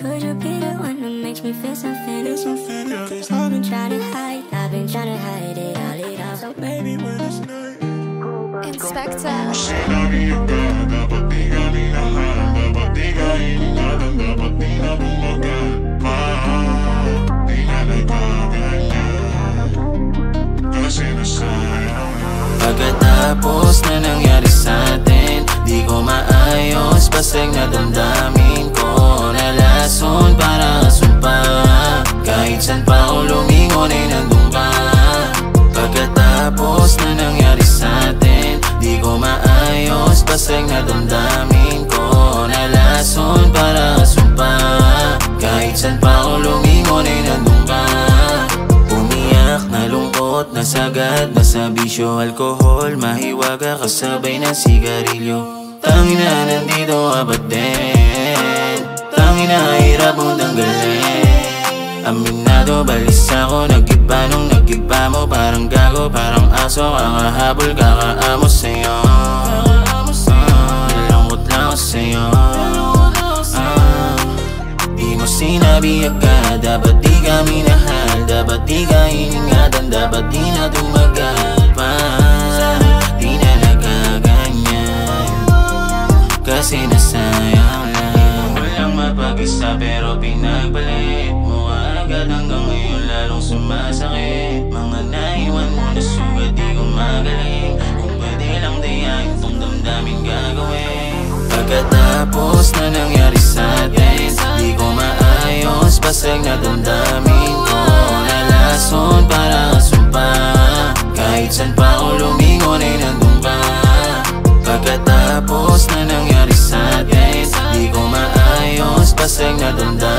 Could you be the one that makes me feel something? Cause I've been trying to hide, I've been trying to hide it all. So maybe when it's night, Inspector. Pagkatapos na nangyari sa'tin, di ko maayos, basag na damdamin ko. Nalason para sumpa, kahit saan pa ako lumingon ay nandun ka. Pagkatapos na nangyari sa'tin, di ko maayos, basag na damdamin ko. Nalason para sumpa, kahit saan pa ako lumingon ay nandun ka. Umiyak, nalungkot, nasagad, nasa bisyo, alkohol, mahiwaga, kasabay ng sigarilyo. Tangina, nandito ka ba din? Tangina, hirap mong tanggalin. Aminado, balis ako, nag-iba nung nag-iba mo. Parang gago, parang aso, kakahabol, kakaamos sa'yo. Nalungkot lang ako sa'yo. Di mo sinabi agad, dapat di kami nahal, dapat di ka iningatan, dapat di na tumagal pa. Di na nagaganyan, kasi nasayang lang. Walang mapag-isa pero pinagpalit mo agad, hanggang ngayon lalong sumasakit. Mga naiwan mo na sugat, di ko magaling. Kung pwede lang dayain itong damdamin gagawin. Pagkatapos na nangyari sa'tin, di ko maayos, basag na damdamin ko. Nalason para sumpa, kahit saan pa ako lumingon ay nandun ka. Pagkatapos na nangyari sa'tin, di ko maayos, basag na damdamin